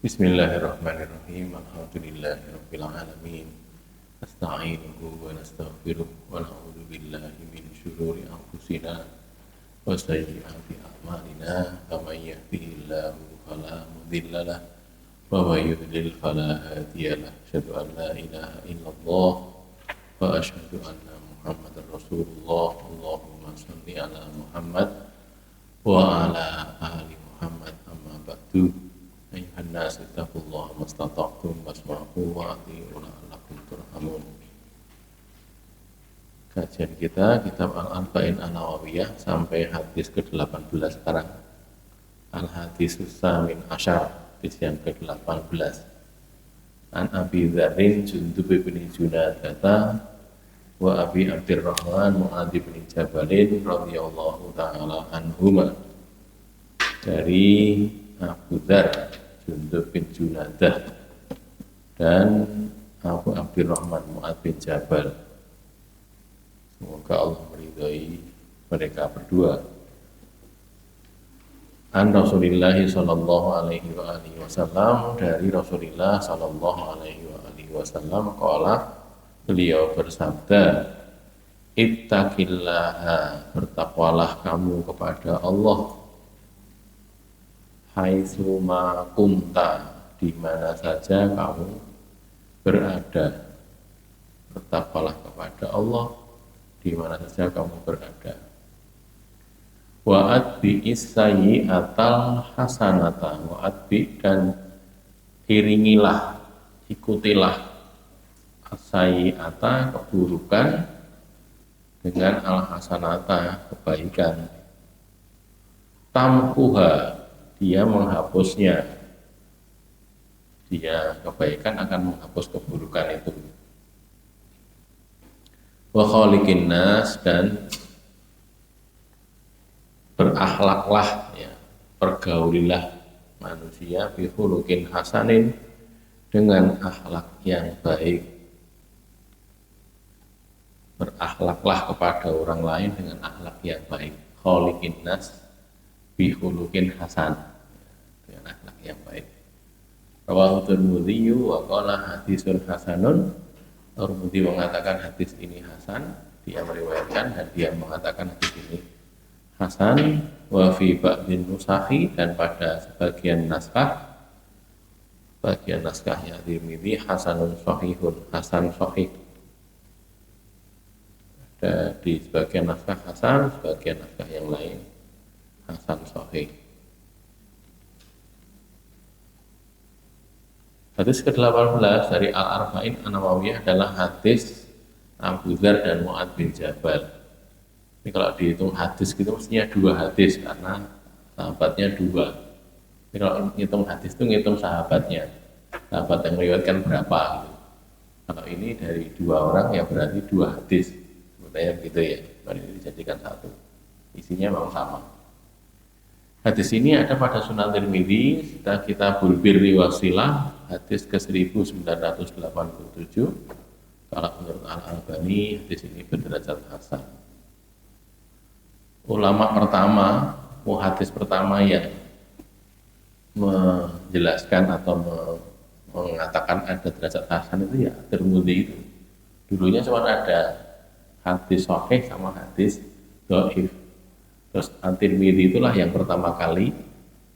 Bismillahirrahmanirrahim. Alhamdulillahirabbil alamin. Nasta'inuhu wa nastaghfiruh wa na'udzu billahi min syururi anfusina wa sayyiati a'malina. Faman yahdihillahu fala mudilla lahu wa may yudlil fala hadiya lahu. Asyhadu an la ilaha illallah wa asyhadu anna Muhammadar Rasulullah. Allahumma shalli ala Muhammad wa ala ali Muhammad. Amma ba'du. Ayuhan nas ittaqullaha mastata'tum wasma'u wa ati'u la'allakum turhamun. Kajian kita kitab Al-Arba'in An-Nawawiyah sampai hadis ke-18 sekarang. Al-Hadisus Samin Asyar, hadis yang ke-18. An Abi Dzarrin Jundub bin Junadata wa Abi Abdurrahman Mu'adz bin Jabalin radhiyallahu taala anhuma. Dari Abu Dzar Jundub bin Junadah dan Abu Abdurrahman Mu'adz bin Jabal. Semoga Allah meridhai mereka berdua. An Rasulillah sallallahu alaihi wa alihi wasallam, dari Rasulullah sallallahu alaihi wa alihi wasallam qala, beliau bersabda, ittaqillaha, bertakwalah kamu kepada Allah, haitsu ma kunta, di mana saja kamu berada. Bertakwalah kepada Allah di mana saja kamu berada. Wa atbi'is sayyi'atal hasanata, wa atbi, dan iringilah, ikutilah as-sayyi'ata, keburukan, dengan al-hasanata, kebaikan. Tamkuha, dia menghapusnya. Dia kebaikan akan menghapus keburukan itu. Wa khaliqin nas, dan berakhlaklah, ya, pergaulilah manusia bi khuluqin hasanin, dengan akhlak yang baik. Berakhlaklah kepada orang lain dengan akhlak yang baik. Khaliqin nas bi khuluqin hasan, dengan akhlak yang baik. Rawahu Tirmidzi wa qala hadisun hasanun. Tirmidzi mengatakan hadis ini hasan, dia meriwayatkan dan dia mengatakan hadis ini hasan. Wa fi ba'din nusakhi, dan pada sebagian naskah, bagian naskahnya Tirmidzi hasanun sahihun, hasan sahih. Ada di sebagian naskah hasan, sebagian naskah yang lain hasan sahih. Hadis ke-18 dari Al-Arba'in An-Nawawiyah adalah hadis Abu Dzar dan Mu'adz bin Jabal. Ini kalau dihitung hadis gitu mestinya 2 hadis, karena sahabatnya 2. Ini kalau ngitung hadis itu ngitung sahabatnya, sahabat yang meriwayatkan berapa gitu. Kalau ini dari 2 orang ya berarti 2 hadis, sebenarnya gitu ya. Mari dijadikan 1, isinya memang sama. Hadis ini ada pada Sunan Tirmidzi, Kitabul Birri Wasilah, hadis ke-1987. Kalau menurut Al-Albani, hadis ini berderajat hasan. Ulama pertama, hadis pertama yang menjelaskan atau mengatakan ada derajat hasan itu ya Tirmidzi itu. Dulunya cuma ada hadis sahih sama hadis dhaif. Terus At-Tirmidzi itulah yang pertama kali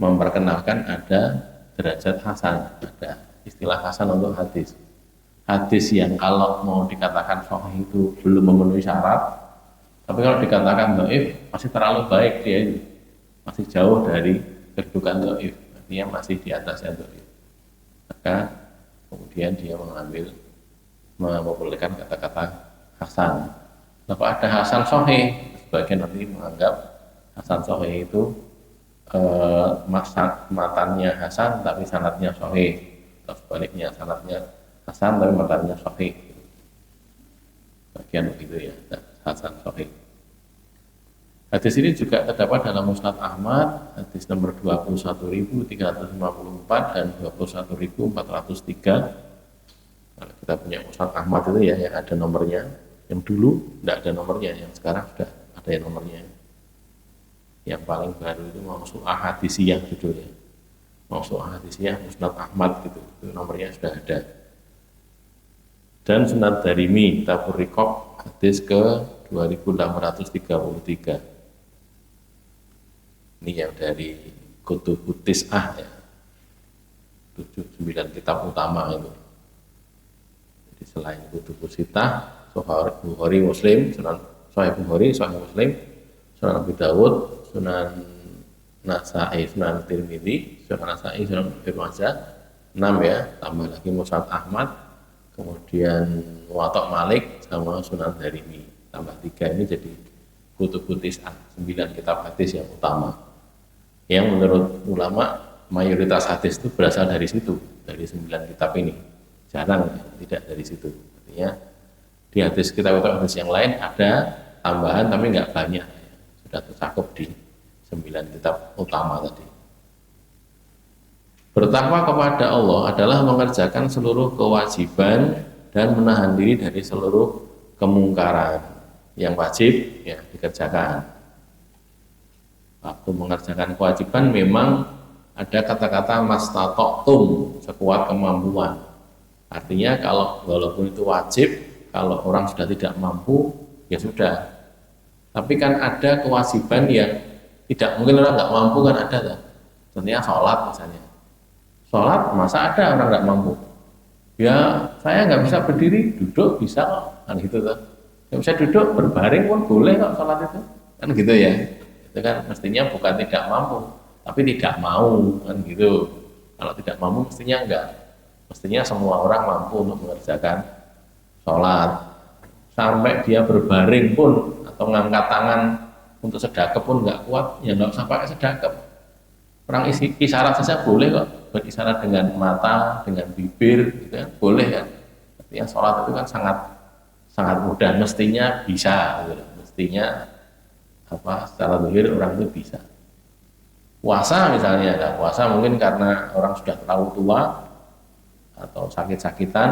memperkenalkan ada derajat hasan, ada istilah hasan untuk hadis. Hadis yang kalau mau dikatakan sahih itu belum memenuhi syarat, tapi kalau dikatakan dhaif masih terlalu baik, dia itu masih jauh dari kedudukan dhaif, artinya masih di atasnya dhaif. Maka kemudian dia mengambil, mempopulerkan kata-kata hasan. Lalu ada hasan sahih, sebagian nanti menganggap hasan sahih itu matannya hasan tapi sanadnya sahih, atau sebaliknya sanadnya hasan tapi matannya sahih. Bagian begitu ya, hasan sahih. Hadis ini juga terdapat dalam Musnad Ahmad, hadis nomor 21.354 dan 21.403. Kalau kita punya Musnad Ahmad itu ya, yang ada nomornya. Yang dulu tidak ada nomornya, yang sekarang sudah ada yang nomornya. Yang paling baru itu Mausu'ah Hadisiyah judulnya. Mausu'ah hadisnya Musnad Ahmad gitu, itu nomornya sudah ada. Dan Sunan Darimi Kitabur Riqaq hadis ke 2833. Ini yang dari Kutubut Tis'ah ya, 7-9 kitab utama itu. Jadi selain Kutubus Sittah, Bukhari, Muslim, Sunan Sahih Bukhari, Sahih Muslim, Sunan Abu Dawud, Sunan Nasa'i, Sunan Tirmidzi, Sunan Nasa'i, Sunan Ibnu Majah, 6 ya, tambah lagi Musnad Ahmad, kemudian Muwatta Malik sama Sunan Darimi, tambah 3, ini jadi Kutubut Tis'ah, 9 kitab hadis yang utama. Yang menurut ulama mayoritas hadis itu berasal dari situ, dari 9 kitab ini. Jarang ya, tidak dari situ. Artinya di hadis kitab hadis yang lain ada tambahan tapi nggak banyak, sudah tercakup di 9 kitab utama tadi. Bertakwa kepada Allah adalah mengerjakan seluruh kewajiban dan menahan diri dari seluruh kemungkaran yang wajib ya dikerjakan. Waktu mengerjakan kewajiban memang ada kata-kata mastata'tum, sekuat kemampuan. Artinya kalau walaupun itu wajib, kalau orang sudah tidak mampu ya sudah. Tapi kan ada kewajiban yang tidak mungkin orang nggak mampu, kan ada kan? Contohnya sholat misalnya. Sholat masa ada orang nggak mampu? Ya saya nggak bisa berdiri, duduk bisa kok, kan gitu kan? Nggak bisa duduk, berbaring pun boleh kok sholat itu, kan gitu ya. Itu kan mestinya bukan tidak mampu, tapi tidak mau, kan gitu. Kalau tidak mampu mestinya enggak. Mestinya semua orang mampu untuk mengerjakan sholat. Sampai dia berbaring pun atau ngangkat tangan untuk sedekap pun nggak kuat, ya nggak usah pakai sedekap. Orang isyarat saja boleh kok, berisyarat dengan mata, dengan bibir, gitu kan, boleh kan. Artinya sholat itu kan sangat mudah, mestinya bisa, gitu. Mestinya secara zahir orang itu bisa. Puasa misalnya, nah, puasa mungkin karena orang sudah terlalu tua atau sakit-sakitan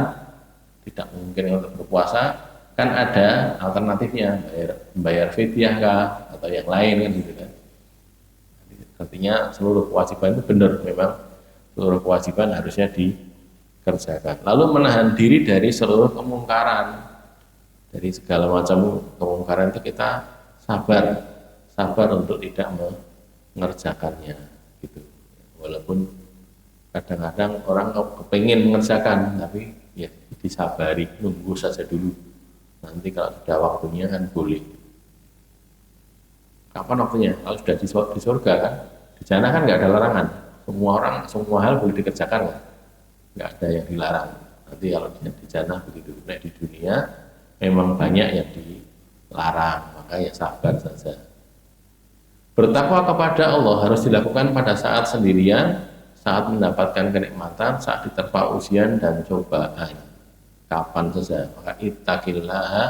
tidak mungkin untuk berpuasa, kan ada alternatifnya, bayar fidyah kah atau yang lain kan gitu kan. Artinya seluruh kewajiban itu benar, memang seluruh kewajiban harusnya dikerjakan. Lalu menahan diri dari seluruh kemungkaran, dari segala macam kemungkaran itu kita sabar untuk tidak mengerjakannya gitu. Walaupun kadang-kadang orang kepingin mengerjakan, tapi ya disabari, nunggu saja dulu, nanti kalau sudah waktunya kan boleh. Kapan waktunya? Kalau sudah di surga kan, di sana kan nggak ada larangan, semua orang semua hal boleh dikerjakan kan, nggak ada yang dilarang. Nanti kalau di sana begitu, nah di dunia memang banyak yang dilarang, maka ya sabar saja. Bertakwa kepada Allah harus dilakukan pada saat sendirian, saat mendapatkan kenikmatan, saat diterpa ujian dan cobaan, kapan saja. Maka ittaqillaha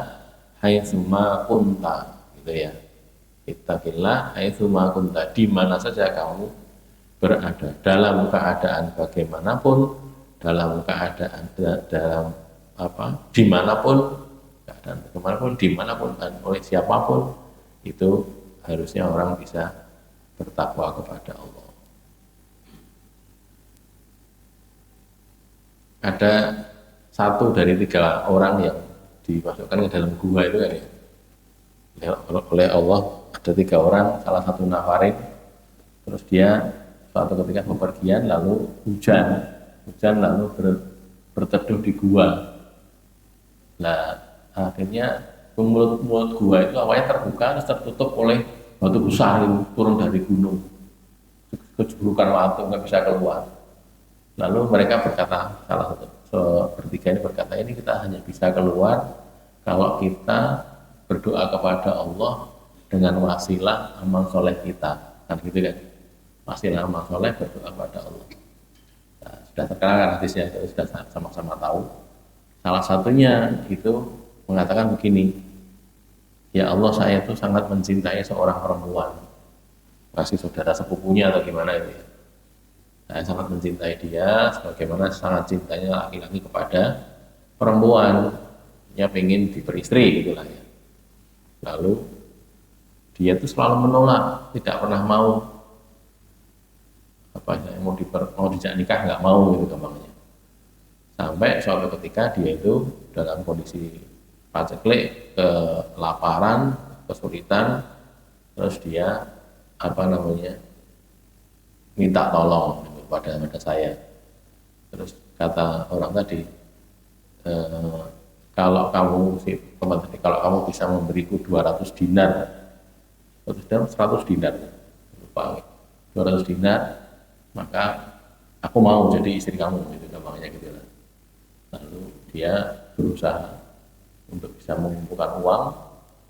haitsuma kunta, gitu ya. Ittaqillah haitsuma kunta, di mana saja kamu berada, dalam keadaan bagaimanapun, dimanapun, keadaan bagaimanapun, dimanapun dan oleh siapapun, itu harusnya orang bisa bertakwa kepada Allah. Ada 1 dari 3 orang yang dimasukkan ke dalam gua itu kan ya, oleh Allah. Ada 3 orang, salah satu nafarin, terus dia suatu ketika bepergian lalu hujan lalu berteduh di gua. Nah akhirnya mulut gua itu awalnya terbuka terus tertutup oleh batu besar yang turun dari gunung, kejulukan waktu nggak bisa keluar. Lalu mereka berkata, salah satu bertiga ini berkata, ini kita hanya bisa keluar kalau kita berdoa kepada Allah dengan wasilah amal soleh kita, kan gitu kan, wasilah amal soleh berdoa kepada Allah. Nah, sudah terkenal kan hadisnya, sudah sama-sama tahu. Salah satunya itu mengatakan begini, ya Allah, saya itu sangat mencintai seorang perempuan, masih saudara sepupunya atau gimana itu ya. Saya sangat mencintai dia sebagaimana sangat cintanya laki-laki kepada perempuan, ya pengen diperistri gitulah ya. Lalu dia itu selalu menolak, tidak pernah mau mau dijak nikah nggak mau gitu gampangnya. Sampai suatu ketika dia itu dalam kondisi paceklik, kelaparan, kesulitan, terus dia minta tolong gitu, pada saya. Terus kata orang tadi, kalau kamu kalau kamu bisa memberiku 200 dinar, 100 dinar, lupa, 200 dinar, maka aku mau jadi istri kamu, gitu gampangnya gitu lah. Lalu dia berusaha untuk bisa mengumpulkan uang,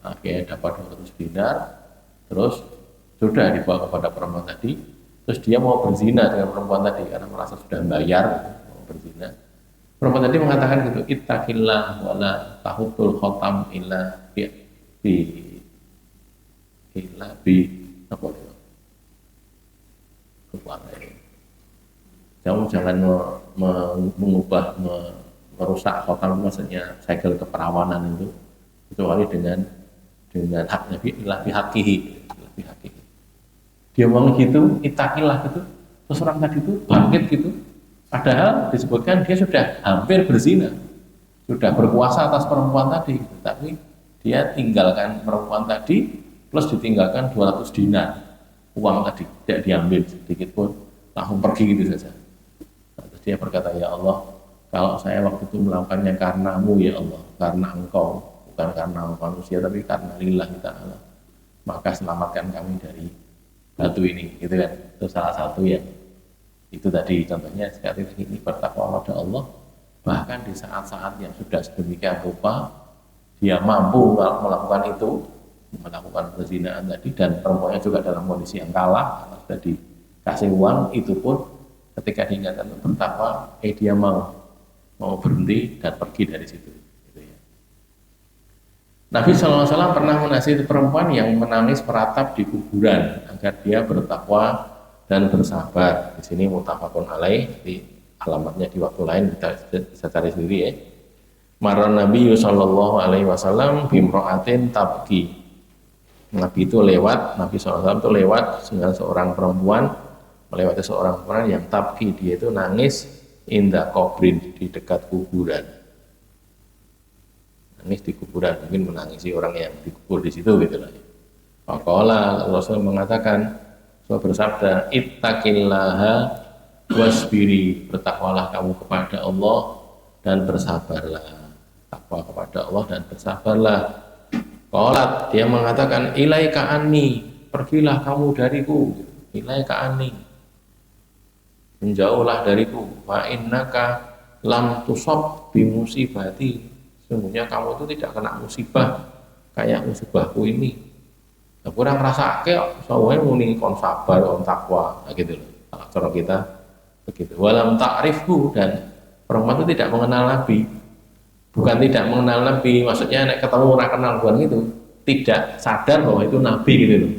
akhirnya dapat 200 dinar, terus sudah dibawa kepada perempuan tadi, terus dia mau berzina dengan perempuan tadi karena merasa sudah bayar, mau berzina. Perempuan tadi mengatakan gitu, ittaqillah wala tahutul khotam illa apa itu? Kamu jangan merusak khotam, maksudnya segel keperawanan itu kecuali dengan hak Nabi illa bihaqihi. Dia ngomong gitu, ittaqillah gitu, terus orang tadi itu bangkit gitu. Padahal disebutkan dia sudah hampir berzina, sudah berkuasa atas perempuan tadi, tapi dia tinggalkan perempuan tadi plus ditinggalkan 200 dinar uang tadi, tidak diambil sedikit pun, langsung pergi gitu saja. Terus dia berkata, ya Allah, kalau saya waktu itu melakukannya karenamu ya Allah, karena engkau, bukan karena manusia tapi karena lillahi ta'ala, maka selamatkan kami dari batu ini, gitu kan. Itu salah satu yang itu tadi contohnya. Sekali lagi ini bertakwa pada Allah, bahkan di saat-saat yang sudah sedemikian rupa dia mampu melakukan itu, melakukan perzinaan tadi, dan perempuannya juga dalam kondisi yang kalah karena sudah dikasih uang, itu pun ketika diingatkan untuk bertakwa, dia mau berhenti dan pergi dari situ, gitu ya. Nabi SAW pernah menasihati perempuan yang menangis meratap di kuburan agar dia bertakwa dan bersabar. Di sini muttafaqun alaih, di alamatnya di waktu lain kita bisa cari sendiri ya. Marran Nabi sallallahu alaihi wasallam bimra'atin tabki. Nabi SAW itu lewat dengan seorang perempuan, melewati seorang perempuan yang tabki, dia itu nangis inda qabrin, di dekat kuburan. Nangis di kuburan, mungkin menangisi orang yang dikubur di situ gitu lah. Faqala, Rasul mengatakan, bersabda, ittaqillaha wasbiri, bertakwalah kamu kepada Allah dan bersabarlah. Takwa kepada Allah dan bersabarlah. Qalat, dia mengatakan, ilaika anni, pergilah kamu dariku. Ilaika anni, menjauhlah dariku. Fa innaka lam tusab bi musibati, sungguhnya kamu itu tidak kena musibah kayak musibahku ini. Kurang rasa kayak semuanya muni kon sabar, kon takwa, nah gitu loh. Cara kita begitu. Walam ta'rifku, dan perempuan itu tidak mengenal Nabi. Bukan tidak mengenal Nabi, maksudnya nek ketemu orang kenal bukan gitu. Tidak sadar bahwa itu Nabi gitu loh.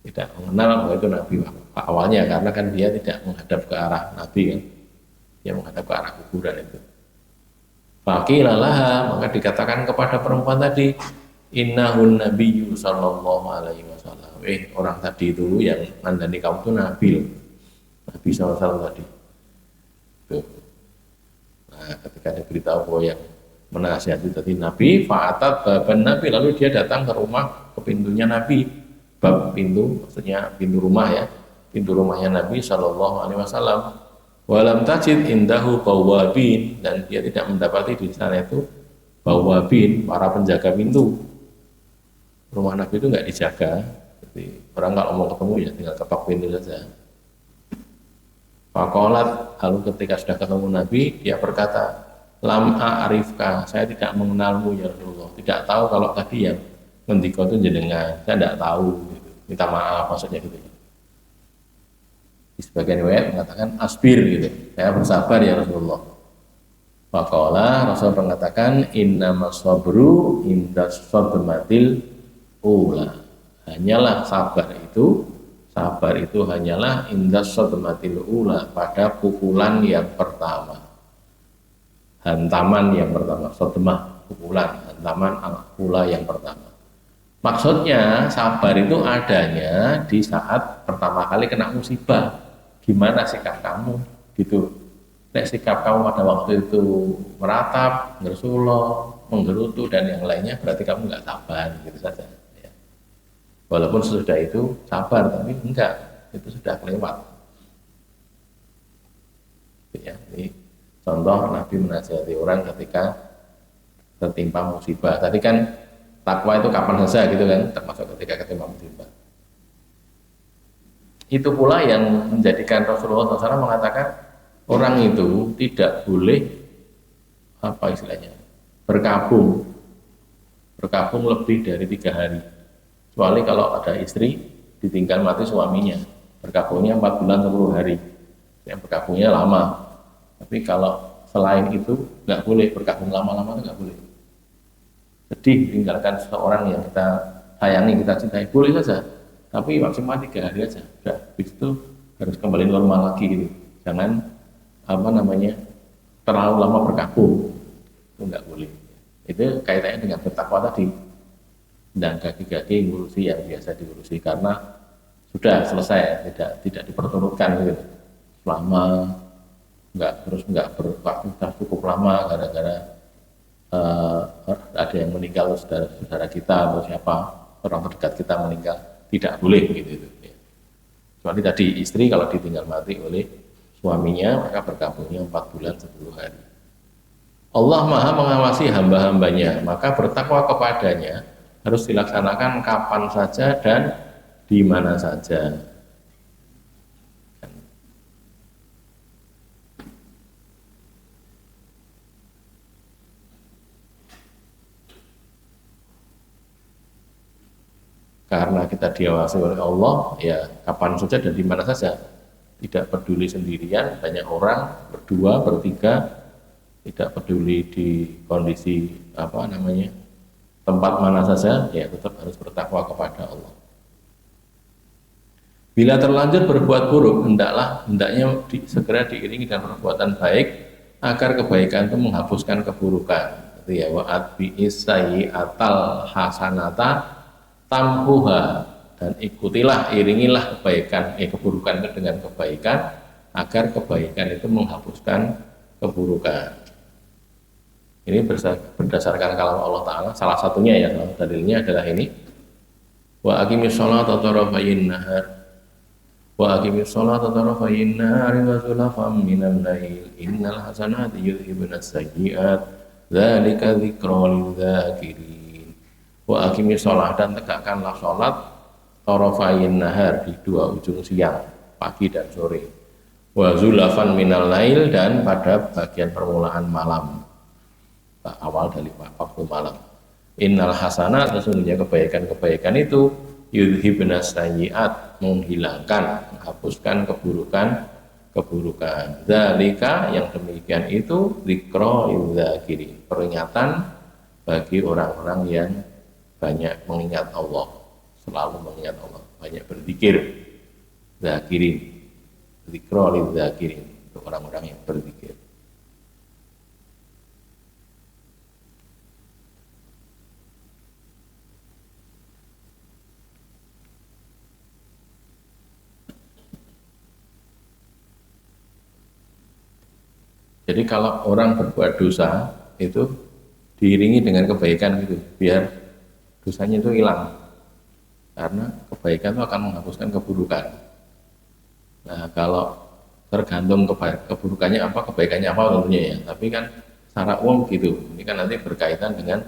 Tidak mengenal bahwa itu Nabi awalnya, karena kan dia tidak menghadap ke arah Nabi kan. Dia menghadap ke arah kuburan itu. Faqilalah, maka dikatakan kepada perempuan tadi, innahun nabiyyu sallallahu alaihi wasallam. Orang tadi itu yang ngandani kamu itu Nabi loh. Nabi SAW tadi. Tuh. Nah, ketika diberitahu bahwa yang menasihati tadi Nabi, fa'atat baban Nabi, lalu dia datang ke rumah, ke pintunya Nabi. Bab pintu, maksudnya pintu rumah ya. Pintu rumahnya Nabi sallallahu alaihi wasallam. Walam tajid indahu bawabin, dan dia tidak mendapati di sana itu bawabin, para penjaga pintu. Rumah Nabi itu nggak dijaga, jadi orang kalau mau ketemu ya tinggal ketok pintu saja. Faqalat, lalu ketika sudah ketemu Nabi, dia berkata, lam a'rifka, saya tidak mengenalmu ya Rasulullah, tidak tahu kalau tadi yang ngendika itu jenengan, saya tidak tahu, gitu. Minta maaf maksudnya gitu. Di sebagian riwayat mengatakan asbir gitu, saya bersabar ya Rasulullah. Faqala, Rasul mengatakan, innamas sabru indas sadmatil ula, hanyalah sabar itu hanyalah indas sadmatil ula, pada pukulan yang pertama, hantaman yang pertama. Sadmah pukulan, hantaman ula yang pertama. Maksudnya sabar itu adanya di saat pertama kali kena musibah, gimana sikap kamu gitu. Nek sikap kamu pada waktu itu meratap, ngersulo, menggerutu dan yang lainnya, berarti kamu nggak sabar, gitu saja. Ya. Walaupun sesudah itu sabar, tapi enggak, itu sudah kelewat. Ya, ini contoh Nabi menasihati orang ketika tertimpa musibah. Tadi kan takwa itu kapan saja gitu kan, termasuk ketika ketimpa musibah. Itu pula yang menjadikan Rasulullah SAW mengatakan orang itu tidak boleh apa istilahnya berkabung lebih dari 3 hari, kecuali kalau ada istri ditinggal mati suaminya, berkabungnya 4 bulan 10 hari, yang berkabungnya lama. Tapi kalau selain itu nggak boleh berkabung lama-lama, itu nggak boleh. Sedih meninggalkan seseorang yang kita sayangi, kita cintai, boleh saja, tapi maksimal 3 hari aja. Udah, habis itu harus kembali normal lagi gitu. Jangan terlalu lama berkabung, itu nggak boleh. Itu kaitannya dengan bertakwa tadi, dan kaki-kaki ngurusi yang biasa diurusi karena sudah selesai, tidak diperturutkan gitu. Selama nggak berwaktu sudah cukup lama gara-gara ada yang meninggal, saudara kita atau siapa orang terdekat kita meninggal, tidak boleh gitu. Kecuali tadi istri kalau ditinggal mati oleh suaminya, maka berkabungnya 4 bulan 10 hari. Allah Maha mengawasi hamba-hambanya, maka bertakwa kepadanya harus dilaksanakan kapan saja dan di mana saja. Karena kita diawasi oleh Allah, ya kapan saja dan di mana saja. Tidak peduli sendirian, banyak orang, berdua, bertiga, tidak peduli di kondisi tempat mana saja, ya tetap harus bertakwa kepada Allah. Bila terlanjur berbuat buruk, hendaknya segera diiringi dengan perbuatan baik agar kebaikan itu menghapuskan keburukan. Itu ya, wa'at bi'is sayyi'atal hasanata tamhuha, dan iringilah keburukan dengan kebaikan agar kebaikan itu menghapuskan keburukan. Ini berdasarkan kalam Allah Ta'ala, salah satunya ya, dalilnya adalah ini, wa aqimis sholata tarafayin nahar wa aqimis sholata tarafayin nahari wa zulafam minan lail innal hasanati yudhibunas sayyi'at dzalika dzikra lidzakirin. Wa aqimis sholat, dan tegakkanlah sholat tarafayin nahar, di 2 ujung siang, pagi dan sore, wa zulafan minal lail, dan pada bagian permulaan malam, awal dari waktu malam. Innal hasanat, sesungguhnya kebaikan-kebaikan itu yudhibnas sayyi'at, menghapuskan keburukan. Dzalika, yang demikian itu, dzikra lidzakirin, peringatan bagi orang-orang yang banyak mengingat Allah, selalu mengingat Allah, banyak berzikir. Zakirin, dzikra lidzakirin, untuk orang-orang yang berzikir. Jadi kalau orang berbuat dosa itu diiringi dengan kebaikan gitu, biar dosanya itu hilang. Karena kebaikan itu akan menghapuskan keburukan. Nah, kalau tergantung keburukannya apa, kebaikannya apa tentunya ya. Tapi kan secara umum gitu. Ini kan nanti berkaitan dengan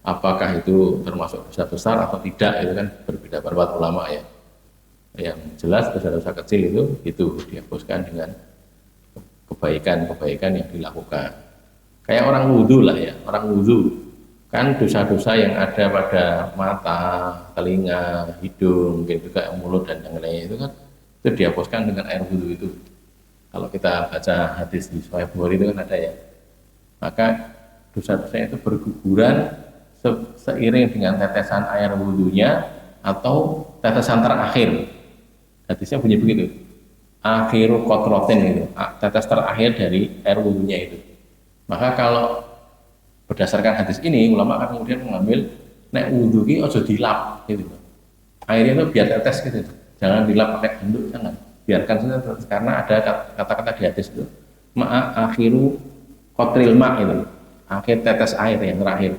apakah itu termasuk dosa besar atau tidak, itu kan berbeda pendapat ulama ya. Yang jelas dosa-dosa kecil itu dihapuskan dengan kebaikan-kebaikan yang dilakukan. Kayak orang wudhu lah ya, orang wudhu kan dosa-dosa yang ada pada mata, telinga, hidung, mungkin juga mulut dan yang lainnya itu dihapuskan dengan air wudhu itu. Kalau kita baca hadis di Sahih Bukhari itu kan ada ya, maka dosa-dosa itu berguguran seiring dengan tetesan air wudhunya atau tetesan terakhir. Hadisnya bunyi begitu, akhiru kotrotin itu, tetes terakhir dari air wudhunya itu. Maka kalau berdasarkan hadis ini, ulama akan kemudian mengambil nek wudhu ini ojo dilap gitu, airnya itu biar tetes gitu, jangan dilap pakai handuk, jangan biarkan saja, karena ada kata-kata di hadis itu ma'a akhiru qatril ma' itu, akhir tetes air yang terakhir,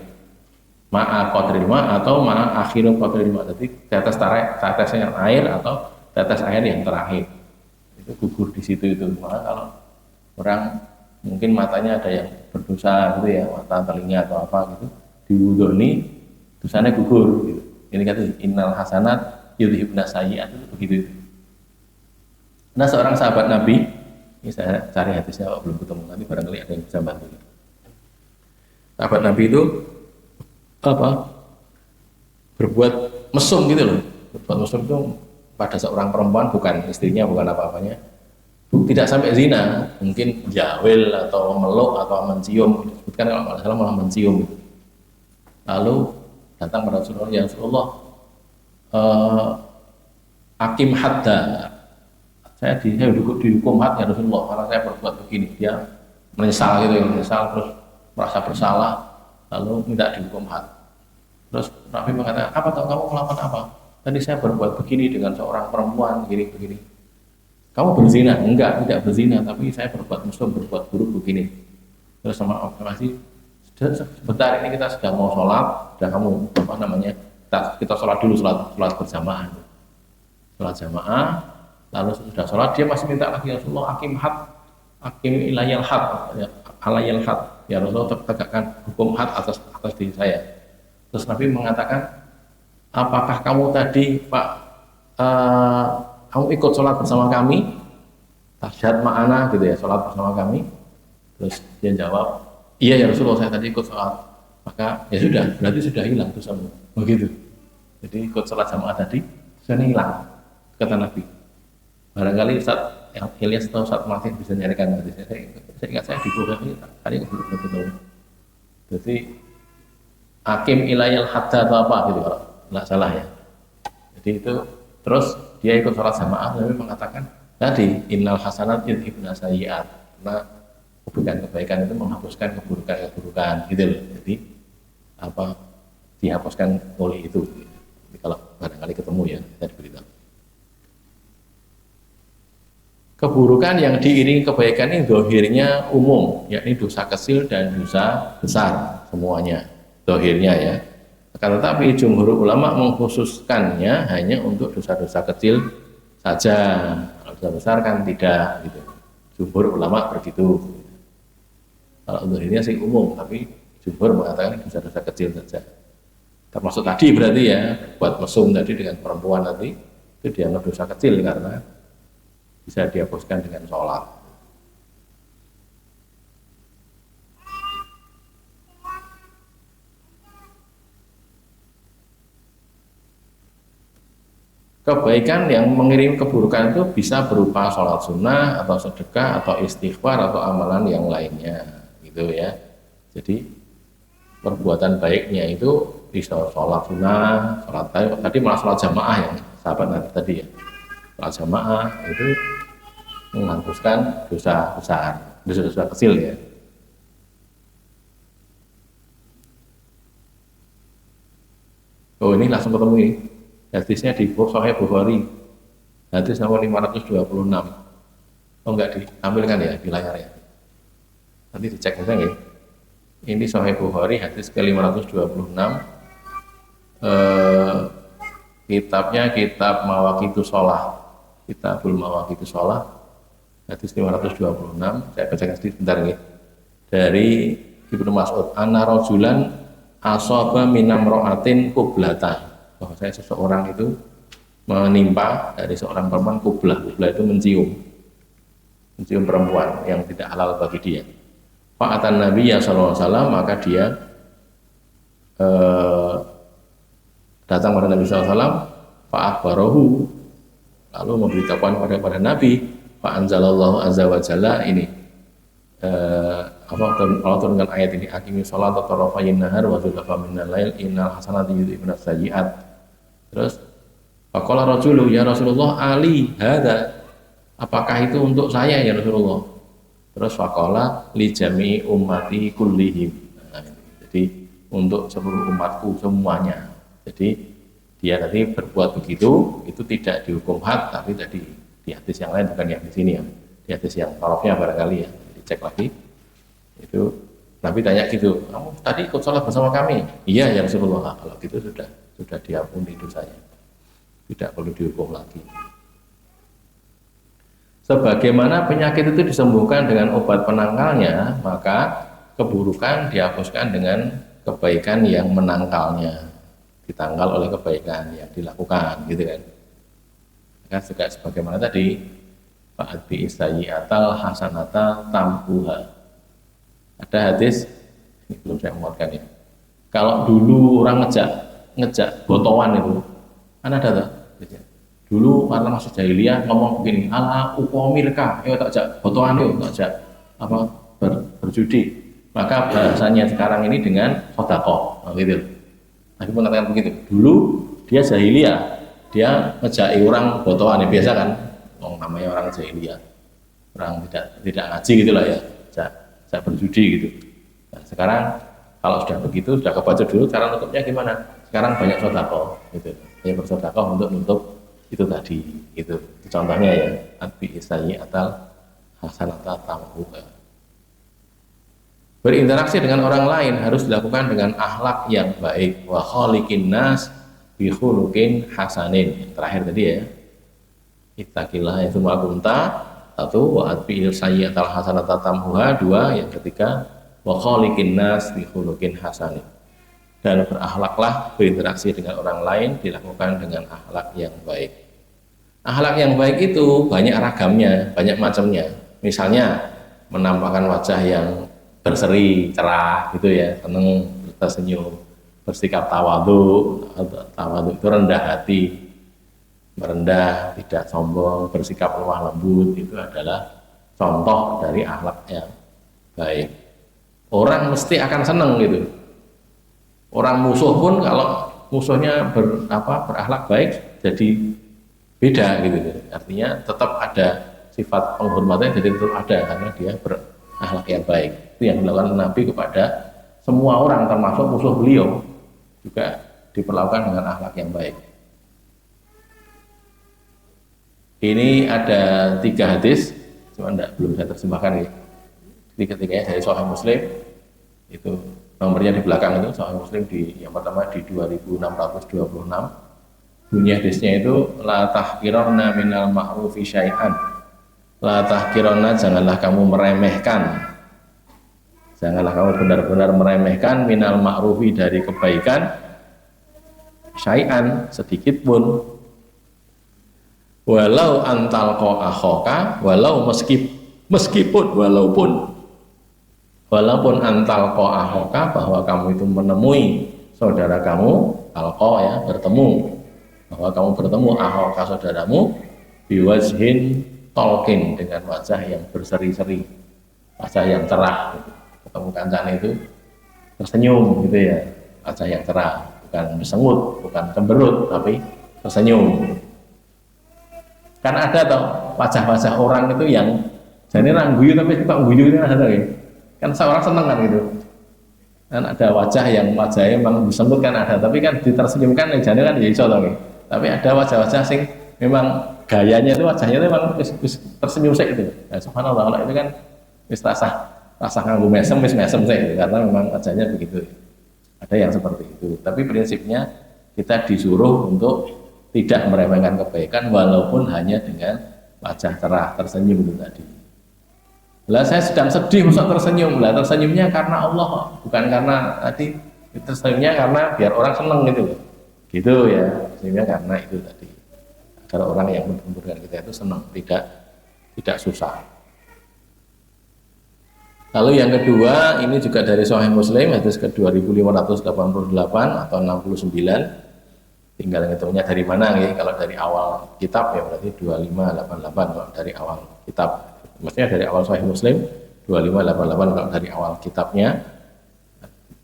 ma'a qatril ma' atau ma'a akhiru qatril ma', jadi tetesnya air atau tetes air yang terakhir itu gugur di situ itu. Maka kalau orang mungkin matanya ada yang berdosa gitu ya, mata, telinga atau apa gitu, diwudoni dosanya gugur gitu. Ini kata innal hasanat yudhibna sayyi'at, itu begitu. Nah, seorang sahabat Nabi, ini saya cari hadisnya belum ketemu, nanti barangkali ada yang bisa bantu. Sahabat Nabi itu apa? Berbuat mesum gitu loh. Berbuat mesum itu pada seorang perempuan, bukan istrinya, bukan apa-apanya. Tidak sampai zina, mungkin jawil atau meluk atau mencium, disebutkan kalau nggak salah malah mencium. Lalu datang pada Rasulullah, ya Rasulullah, hakim hadda, saya dihukum had ya Rasulullah karena saya berbuat begini. Dia menyesal gitu, menyesal terus merasa bersalah, lalu minta dihukum had. Terus Nabi mengatakan, apa tahu kamu melakukan apa? Tadi saya berbuat begini dengan seorang perempuan, begini. Kamu berzina? Enggak, tidak berzina, tapi saya berbuat mesum, berbuat buruk begini. Terus sama masih sebentar ini kita sedang mau sholat, sudah kamu apa namanya, kita sholat dulu, sholat berjamaah, sholat jamaah. Lalu sudah sholat dia masih minta lagi, Rasulullah hakim ilayal had, alayal had, ya Rasulullah tegakkan hukum had atas diri saya. Terus Nabi mengatakan, apakah kamu tadi Pak kamu ikut sholat bersama kami, tasyahad ma'ana gitu ya, sholat bersama kami? Terus dia jawab, iya ya Rasulullah, saya tadi ikut sholat. Maka ya sudah, berarti sudah hilang dosamu, begitu. Jadi ikut sholat jamaah tadi sudah hilang, kata Nabi. Barangkali Ustaz Ilyas atau Ustaz Martin bisa nyarikan hadisnya. Saya ingat saya di Google ini tadi betul. Jadi hakim ilayal hadda atau apa gitu kalau nggak salah ya. Jadi itu terus dia ikut sholat jamaah, Nabi mengatakan tadi innal hasanat yudhibna sayyi'at, karena kebaikan itu menghapuskan keburukan gitu loh. Jadi apa dihapuskan oleh itu. Jadi kalau barangkali ketemu ya kita diberitahu. Keburukan yang diiringi kebaikan ini dohirnya umum, yakni dosa kecil dan dosa besar semuanya dohirnya ya. Akan tetapi jumhur ulama mengkhususkannya hanya untuk dosa-dosa kecil saja. Kalau dosa besar kan tidak gitu. Jumhur ulama begitu. Kalau dohirnya sih umum, tapi jumhur mengatakan dosa-dosa kecil saja. Termasuk tadi berarti ya, buat mesum tadi dengan perempuan tadi itu dianggap dosa kecil karena bisa dihapuskan dengan sholat. Kebaikan yang mengirim keburukan itu bisa berupa sholat sunnah atau sedekah atau istighfar atau amalan yang lainnya, gitu ya. Jadi perbuatan baiknya itu bisa sholat sunnah, sholat tadi malah sholat jamaah yang sahabat Nabi tadi ya. Sholat jamaah itu menghapuskan dosa besar, dosa kecil ya. Oh ini langsung ketemu ini. Hadisnya di Sahih Bukhari. Hadis nomor 526. Oh enggak ditampilkan ya di layar ya. Nanti dicek aja ya. Ini Sahih Bukhari hadis ke-526. Kitabnya kitab Mawaqitus Shalah. Kitabul Mawaqitus Shalah. Hadis 526. Saya bacakan sedikit bentar ya. Dari Ibnu Mas'ud, anna rajulan asaba minam ro'atin kublatan. Bahwa saya seseorang itu menimpa dari seorang perempuan kublah itu mencium perempuan yang tidak halal bagi dia. Fa'atan Nabi ya sallallahu alaihi wasallam, maka dia datang pada Nabi sallallahu alaihi wasallam, fa'akhbarahu, lalu memberitahukan kepada Nabi, fa'anzalallahu azza wa jalla ini Allah turunkan ayat ini, aqimi sholata tarafayn nahar wa zulfa minal lail innal hasanati yudhibna sayyi'at. Terus faqala rajulu ya Rasulullah ali hadza, apakah itu untuk saya ya Rasulullah? Terus faqala li jami'i ummati kullihim. Nah, jadi untuk seluruh umatku semuanya. Jadi dia tadi berbuat begitu, itu tidak dihukum had tapi tadi di hadis yang lain, bukan yang di sini ya, di hadis yang tarafnya barangkali ya, dicek lagi. Itu Nabi tanya gitu, kamu tadi ikut sholat bersama kami? Iya ya Rasulullah. Kalau gitu sudah diampuni dosanya, tidak perlu dihukum lagi. Sebagaimana penyakit itu disembuhkan dengan obat penangkalnya, maka keburukan dihapuskan dengan kebaikan yang menangkalnya, ditangkal oleh kebaikan yang dilakukan, gitu kan. Maka juga sebagaimana tadi, fa'atbi isayyi'atal hasanata tampuha. Ada hadis, ini belum saya muatkan ya. Kalau dulu orang ngejak botowan itu, kan ada tuh. Dulu karena masih jahiliyah ngomong begini, ala uqomilka, tak jak botowan tak jak berjudi. Maka bahasanya sekarang ini dengan sedekah, gitu. Nabi mengatakan begitu. Dulu dia jahiliyah, dia ngejaki orang botowan, biasa kan, namanya orang jahiliyah, orang tidak ngaji gitulah ya, jak berjudi gitu. Nah, sekarang kalau sudah begitu, sudah kebaca dulu, cara nutupnya gimana? Sekarang banyak sedekah, gitu. Hanya bersedekah untuk nutup itu tadi, itu contohnya ya, atbi isayyi'atal hasanata tamhuha. Berinteraksi dengan orang lain harus dilakukan dengan akhlak yang baik. Wa khaliqin nas bi khuluqin hasanin. Terakhir tadi ya, ittaqillah itu makunta. Satu, wa atbi sayyi'atal hasanata tamhuha. Dua, yang ketiga, wa khaliqin nas bi khuluqin hasanin. Dan berakhlaklah, berinteraksi dengan orang lain dilakukan dengan akhlak yang baik. Akhlak yang baik itu banyak ragamnya, banyak macamnya. Misalnya menampakkan wajah yang berseri, cerah gitu ya, seneng, tersenyum, bersikap tawadhu itu rendah hati, merendah, tidak sombong, bersikap lemah lembut, itu adalah contoh dari akhlak yang baik. Orang mesti akan seneng gitu. Orang musuh pun kalau musuhnya berakhlak baik jadi beda gitu. Artinya tetap ada sifat penghormatan, jadi tetap ada karena dia berakhlak yang baik. Itu yang dilakukan Nabi kepada semua orang, termasuk musuh beliau juga diperlakukan dengan akhlak yang baik. Ini ada 3 hadis, cuma belum saya terjemahkan ya. Tiga-tiganya dari Sahih Muslim, itu nomornya di belakang itu, Sahih Muslim yang pertama di 2626. Bunyi hadisnya itu, la tahqironna minal ma'rufi syai'an. La tahqironna, janganlah kamu meremehkan. Janganlah kamu benar-benar meremehkan minal ma'rufi, dari kebaikan, syai'an, sedikit pun. Walau antalqa akhoka, walaupun antalqa akhoka, bahwa kamu itu menemui saudara kamu, alqa ya, bertemu, bahwa kamu bertemu akhoka, saudaramu, biwajhin tolkin, dengan wajah yang berseri-seri, wajah yang cerah gitu. Ketemu kancane itu tersenyum gitu ya, wajah yang cerah, bukan bersengut, bukan cemberut, tapi tersenyum. Kan ada toh wajah-wajah orang itu yang jadi rangguyu tapi suka guyu itu ada ya. Kan seorang seneng kan gitu. Kan ada wajah yang wajahnya memang disebut kan ada, tapi kan ditersenyumkan yang jadi kan ya iso toh. Tapi ada wajah-wajah sing memang gayanya itu, wajahnya itu memang tersenyum sih gitu. Nah, subhanallah, kalau itu kan wis rasa nganggo mesem sih gitu, karena memang wajahnya begitu. Ada yang seperti itu. Tapi prinsipnya kita disuruh untuk tidak meremehkan kebaikan walaupun hanya dengan wajah cerah, tersenyum itu tadi. Lah saya sedang sedih masa tersenyum, lah tersenyumnya karena Allah, bukan karena tadi, tersenyumnya karena biar orang seneng gitu. Gitu ya, tersenyumnya karena itu tadi. Agar orang yang bertemu dengan kita itu senang, tidak susah. Lalu yang kedua, ini juga dari Sahih Muslim, hadis ke 2588 atau 69. Tinggal ngitungnya dari mana ya? Kalau dari awal kitab ya berarti 2588, kalau dari awal kitab. Maksudnya dari awal Sahih Muslim 2588, kalau dari awal kitabnya.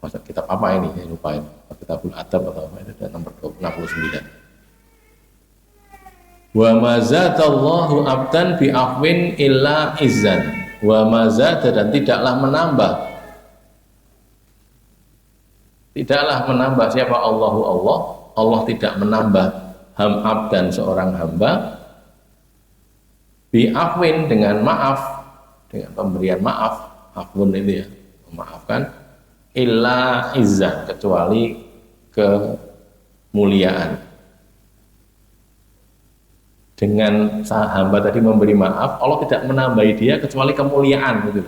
Maksud kitab apa ini? Saya lupa ini. Kitabul Adab atau apa itu, dan nomor 69. Wa mazadallahu abdan bi afwin illa izzan. Wa mazada, dan tidaklah menambah siapa Allah tidak menambah abdan, seorang hamba, bi'afwin, dengan maaf, dengan pemberian maaf, afwun itu ya, memaafkan, illa izzan, kecuali kemuliaan. Dengan hamba tadi memberi maaf, Allah tidak menambahi dia kecuali kemuliaan gitu.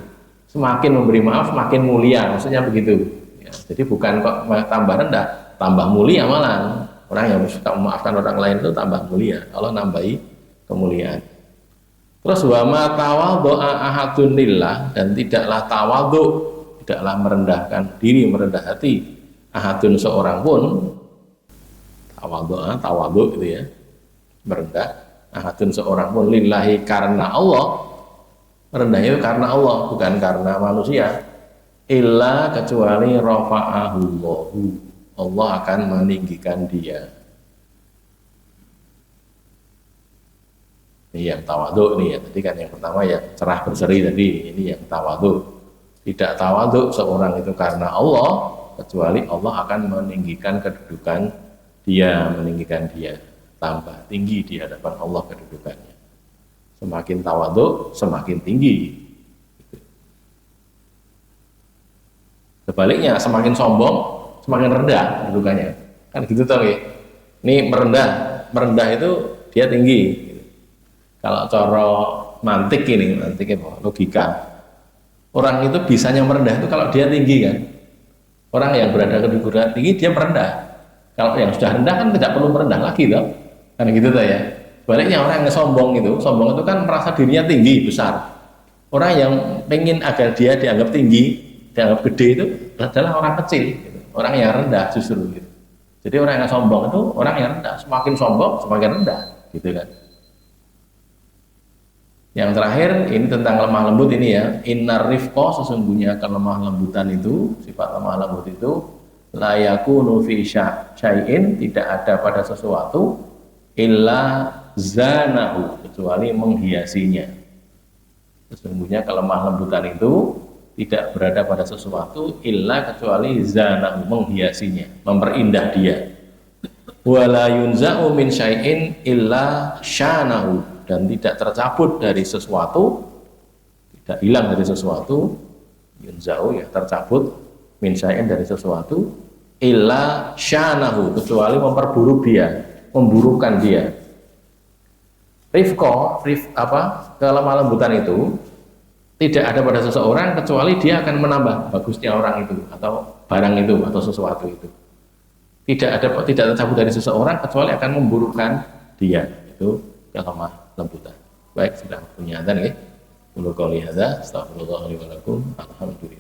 Semakin memberi maaf semakin mulia, maksudnya begitu ya. Jadi bukan kok tambah rendah, tambah mulia malah. Orang yang suka memaafkan orang lain itu tambah mulia, Allah nambahi kemuliaan. Terus wa ma tawadhu'a ahadun lillah, dan tidaklah tawadhu, tidaklah merendahkan diri, merendah hati, ahadun seorang pun, tawadhu itu ya, merendah, ahadun seorang pun lillahi, karena Allah, merendahnya itu karena Allah, bukan karena manusia, illa, kecuali rafa'ahullahu, Allah akan meninggikan dia. Ini yang tawadhu nih ya, tadi kan yang pertama yang cerah berseri tadi, ini yang tawadhu. Tidak tawadhu seorang itu karena Allah, kecuali Allah akan meninggikan kedudukan dia, meninggikan dia, tambah tinggi di hadapan Allah kedudukannya. Semakin tawadhu semakin tinggi. Sebaliknya semakin sombong semakin rendah kedudukannya. Kan gitu toh ya. Ini merendah itu dia tinggi. Kalau cara mantik ini, mantiknya logika. Orang itu bisanya merendah itu kalau dia tinggi kan. Orang yang berada kedudukan tinggi dia merendah. Kalau yang sudah rendah kan tidak perlu merendah lagi toh. Kan gitu toh ya. Sebaliknya orang yang sombong itu kan merasa dirinya tinggi, besar. Orang yang pengen agar dia dianggap tinggi, dianggap gede itu adalah orang kecil, gitu. Orang yang rendah justru gitu. Jadi orang yang sombong itu orang yang rendah, semakin sombong semakin rendah, gitu kan. Yang terakhir ini tentang lemah lembut ini ya, innar rifqa, sesungguhnya kelemah lembutan itu, sifat lemah lembut itu la yakunu fi syai'in, tidak ada pada sesuatu illa zanahu, kecuali menghiasinya. Sesungguhnya kelemah lembutan itu tidak berada pada sesuatu illa, kecuali zanahu, menghiasinya, memperindah dia. Wala yunza'u min syai'in illa syanahu, dan tidak tercabut dari sesuatu, tidak hilang dari sesuatu, yunza'u ya tercabut, min syai'in dari sesuatu, illa syanahu, kecuali memperburuk dia, memburukkan dia. Kelemah lembutan itu tidak ada pada seseorang kecuali dia akan menambah bagusnya orang itu atau barang itu atau sesuatu itu. Tidak tercabut dari seseorang kecuali akan memburukkan dia. Itu kelemah lembutan. Baik, sudah punya adzan ya. Qul qouli hadza, astaghfirullah li wa lakum. Alhamdulillah.